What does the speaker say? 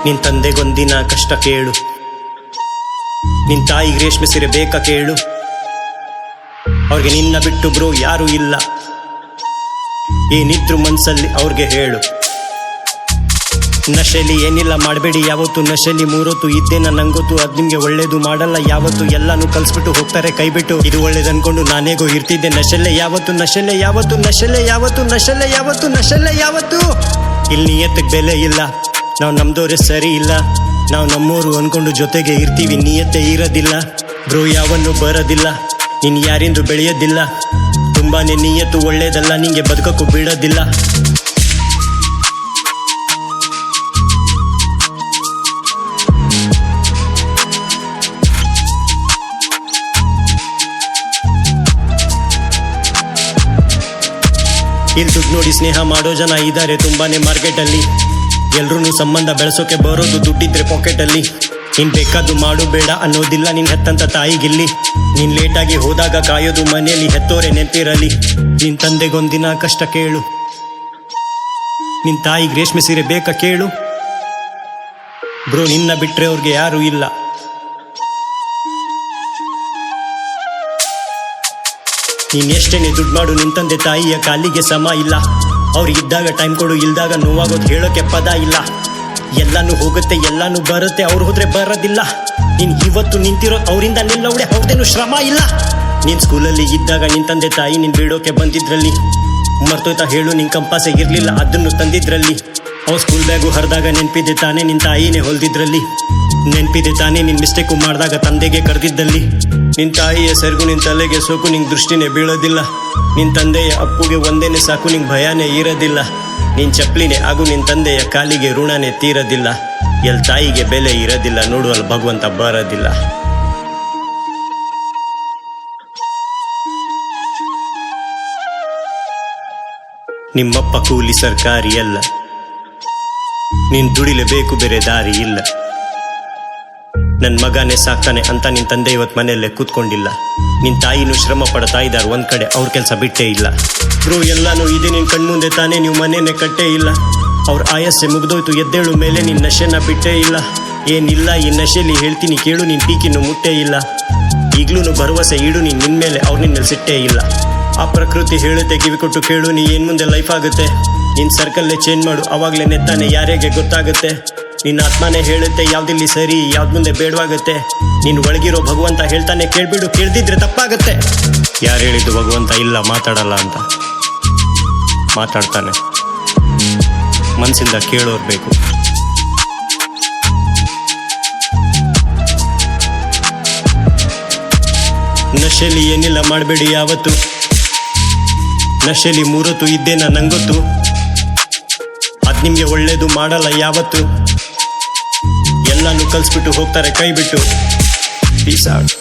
ನಿನ್ ತಂದೆಗೊಂದಿನ ಕಷ್ಟ ಕೇಳು, ನಿನ್ ತಾಯಿಗೆ ರೇಷ್ಮೆ ಸೀರೆ ಬೇಕಾ ಕೇಳು. ಅವ್ರಿಗೆ ನಿನ್ನ ಬಿಟ್ಟು ಬ್ರೋ ಯಾರೂ ಇಲ್ಲ, ಏನಿದ್ರು ಮನ್ಸಲ್ಲಿ ಅವ್ರಿಗೆ ಹೇಳು. ನಶೆಲಿ ಏನಿಲ್ಲ ಮಾಡಬೇಡಿ ಯಾವತ್ತು, ನಶೆಲಿ ಮೂರೊತ್ತು ಇದ್ದೇನ ನಂಗೊತ್ತು. ಅದ್ ನಿಮ್ಗೆ ಒಳ್ಳೇದು ಮಾಡಲ್ಲ ಯಾವತ್ತು, ಎಲ್ಲಾನು ಕಲ್ಸ್ಬಿಟ್ಟು ಹೋಗ್ತಾರೆ ಕೈಬಿಟ್ಟು. ಇದು ಒಳ್ಳೇದು ಅನ್ಕೊಂಡು ನಾನೇಗೋ ಇರ್ತಿದ್ದೆ ನಶೆಲೆ ಯಾವತ್ತು, ನಶೆಲೆ ಯಾವತ್ತು, ನಶೆಲೆ ಯಾವತ್ತು, ನಶೆಲೆ ಯಾವತ್ತು, ನಶೆಲೆ ಯಾವತ್ತು. ಇಲ್ಲಿ ನಿಯತ್ತಿಗೆ ಬೆಲೆ ಇಲ್ಲ, ನಾವು ನಮ್ದೋರೆ ಸರಿ ಇಲ್ಲ. ನಾವು ನಮ್ಮೋರು ಅನ್ಕೊಂಡು ಜೊತೆಗೆ ಇರ್ತೀವಿ, ನಿಯತ್ತೆ ಇರೋದಿಲ್ಲ ಬ್ರೋ, ಯಾವನ್ನು ಬರೋದಿಲ್ಲ. ನೀನ್ ಯಾರಿಂದು ಬೆಳೆಯೋದಿಲ್ಲ, ತುಂಬಾನೇ ನಿಯತ್ತು ಒಳ್ಳೇದಲ್ಲ, ನಿಂಗೆ ಬದುಕಕ್ಕೂ ಬಿಡೋದಿಲ್ಲ. ಇಲ್ಲಿ ದುಡ್ಡು ನೋಡಿ ಸ್ನೇಹ ಮಾಡೋ ಜನ ಇದ್ದಾರೆ ತುಂಬಾನೇ ಮಾರ್ಕೆಟಲ್ಲಿ. ಎಲ್ರೂ ಸಂಬಂಧ ಬೆಳೆಸೋಕೆ ಬರೋದು ದುಡ್ಡಿದ್ರೆ ಪಾಕೆಟಲ್ಲಿ. ನೀನ್ ಬೇಕಾದ್ದು ಮಾಡು ಬೇಡ ಅನ್ನೋದಿಲ್ಲ ನಿನ್ ಹೆತ್ತಂತ ತಾಯಿಗಿಲ್ಲಿ. ನೀನ್ ಲೇಟಾಗಿ ಹೋದಾಗ ಕಾಯೋದು ಮನೆಯಲ್ಲಿ ಹೆತ್ತೋರೆ ನೆನಪಿರಲಿ. ನಿನ್ ತಂದೆಗೊಂದಿನ ಕಷ್ಟ ಕೇಳು, ನಿನ್ ತಾಯಿಗೆ ರೇಷ್ಮೆ ಸೀರೆ ಬೇಕಾ ಕೇಳು. ಬ್ರೋ ನಿನ್ನ ಬಿಟ್ರೆ ಅವ್ರಿಗೆ ಯಾರೂ ಇಲ್ಲ. ನೀನ್ ಎಷ್ಟೇನೆ ದುಡ್ಡು ಮಾಡು, ನಿನ್ ತಂದೆ ತಾಯಿಯ ಕಾಲಿಗೆ ಸಮ ಇಲ್ಲ. ಅವ್ರಿಗಿದ್ದಾಗ ಟೈಮ್ ಕೊಡು, ಇಲ್ದಾಗ ನೋವಾಗೋದು ಹೇಳೋಕೆ ಪದ ಇಲ್ಲ. ಎಲ್ಲಾನು ಹೋಗುತ್ತೆ ಎಲ್ಲಾನು ಬರುತ್ತೆ, ಅವ್ರು ಹೋದ್ರೆ ಬರೋದಿಲ್ಲ. ನೀನ್ ಇವತ್ತು ನಿಂತಿರೋ ಅವರಿಂದ ನಿಲ್ಲವಡೆ ಅವ್ರದೇನು ಶ್ರಮ ಇಲ್ಲ. ನೀನ್ ಸ್ಕೂಲಲ್ಲಿ ಇದ್ದಾಗ ನಿನ್ ತಂದೆ ತಾಯಿ ನಿನ್ ಬಿಡೋಕೆ ಬಂದಿದ್ರಲ್ಲಿ. ಮರ್ತೋಯ್ತಾ ಹೇಳು, ನಿನ್ ಕಂಪಾಸೆ ಇರ್ಲಿಲ್ಲ ಅದನ್ನು ತಂದಿದ್ರಲ್ಲಿ. ಅವ್ ಸ್ಕೂಲ್ ಬ್ಯಾಗು ಹರಿದಾಗ ನೆನ್ಪಿದೆ ತಾನೇ ನಿನ್ ತಾಯಿನೇ ಹೊಲ್ದಿದ್ರಲ್ಲಿ. ನೆನ್ಪಿದೆ ತಾನೇ ನಿನ್ ಮಿಸ್ಟೇಕು ಮಾಡಿದಾಗ ತಂದೆಗೆ ಕರೆದಿದ್ದಲ್ಲಿ. ನಿನ್ ತಾಯಿಯ ಸೆರಗು ನಿನ್ ತಲೆಗೆ ಸೋಕು, ನಿಂಗೆ ದೃಷ್ಟಿನೇ ಬೀಳೋದಿಲ್ಲ. ನಿನ್ ತಂದೆಯ ಅಪ್ಪುಗೆ ಒಂದೇನೆ ಸಾಕು, ನಿಂಗೆ ಭಯನೇ ಇರೋದಿಲ್ಲ. ನಿನ್ ಚಪ್ಲಿನೇ ಹಾಗೂ ನಿನ್ ತಂದೆಯ ಕಾಲಿಗೆ ಋಣನೇ ತೀರೋದಿಲ್ಲ. ಎಲ್ ತಾಯಿಗೆ ಬೆಲೆ ಇರೋದಿಲ್ಲ, ನೋಡುವಲ್ಲಿ ಭಗವಂತ ಬರೋದಿಲ್ಲ. ನಿಮ್ಮಪ್ಪ ಕೂಲಿ ಸರ್ಕಾರಿ ಅಲ್ಲ, ನೀನ್ ದುಡಿಲೇಬೇಕು ಬೇರೆ ದಾರಿ ಇಲ್ಲ. ನನ್ ಮಗನೇ ಸಾಕ್ತಾನೆ ಅಂತ ನಿನ್ ತಂದೆ ಇವತ್ ಮನೆಯಲ್ಲೇ ಕೂತ್ಕೊಂಡಿಲ್ಲ. ನಿನ್ ತಾಯಿನೂ ಶ್ರಮ ಪಡ್ತಾ ಇದ್ದಾರೆ ಒಂದ್ ಕಡೆ, ಅವ್ರ ಕೆಲ್ಸ ಬಿಟ್ಟೇ ಇಲ್ಲ. ಬ್ರೋ ಎಲ್ಲಾನು ಇದೆ ನಿನ್ ಕಣ್ಮುಂದೆ ತಾನೇ, ನೀವು ಮನೇನೆ ಕಟ್ಟೇ ಇಲ್ಲ. ಅವ್ರ ಆಯಸ್ಸೆ ಮುಗ್ದೋಯ್ತು ಎದ್ದೇಳು ಮೇಲೆ, ನಿನ್ ನಶೆನ ಬಿಟ್ಟೇ ಇಲ್ಲ. ಏನಿಲ್ಲ ಈ ನಶೆಲಿ ಹೇಳ್ತೀನಿ ಕೇಳು, ನಿನ್ ಪೀಕಿನ್ನು ಮುಟ್ಟೇ ಇಲ್ಲ. ಈಗ್ಲೂ ಭರವಸೆ ಇಡು ನೀನ್ ನಿನ್ ಮೇಲೆ, ಅವ್ರ ನಿನ್ ಮೇಲೆ ಸಿಟ್ಟೇ ಇಲ್ಲ. ಆ ಪ್ರಕೃತಿ ಹೇಳುತ್ತೆ ಕಿವಿ ಕೊಟ್ಟು ಕೇಳು, ನೀ ಏನ್ ಮುಂದೆ ಲೈಫ್ ಆಗುತ್ತೆ. ನಿನ್ ಸರ್ಕಲ್ಲೇ ಚೇಂಜ್ ಮಾಡು, ಅವಾಗ್ಲೇ ನೆತ್ತಾನೆ ಯಾರಿಗೆ ಗೊತ್ತಾಗುತ್ತೆ. ನಿನ್ನ ಆತ್ಮನೇ ಹೇಳುತ್ತೆ ಯಾವ್ದಿಲ್ಲಿ ಸರಿ ಯಾವ್ದು ಮುಂದೆ ಬೇಡವಾಗುತ್ತೆ. ನೀನು ಒಳಗಿರೋ ಭಗವಂತ ಹೇಳ್ತಾನೆ ಕೇಳ್ಬಿಡು, ಕೇಳ್ದಿದ್ರೆ ತಪ್ಪಾಗತ್ತೆ. ಯಾರು ಹೇಳಿದ್ದು ಭಗವಂತ ಇಲ್ಲ ಮಾತಾಡಲ್ಲ ಅಂತ? ಮಾತಾಡ್ತಾನೆ, ಮನಸ್ಸಿಂದ ಕೇಳೋರ್ ಬೇಕು. ನಶೆಲಿ ಏನಿಲ್ಲ ಮಾಡಬೇಡಿ ಯಾವತ್ತು, ನಶೆಲಿ ಮೂರೊತ್ತು ಇದ್ದೇನ ನಂಗೊತ್ತು. ಅದ್ ನಿಮ್ಗೆ ಒಳ್ಳೇದು ಮಾಡಲ್ಲ ಯಾವತ್ತು, ಎಲ್ಲಾನು ಕಲ್ಸ್ಬಿಟ್ಟು ಹೋಗ್ತಾರೆ ಕೈ ಬಿಟ್ಟು. Piece out.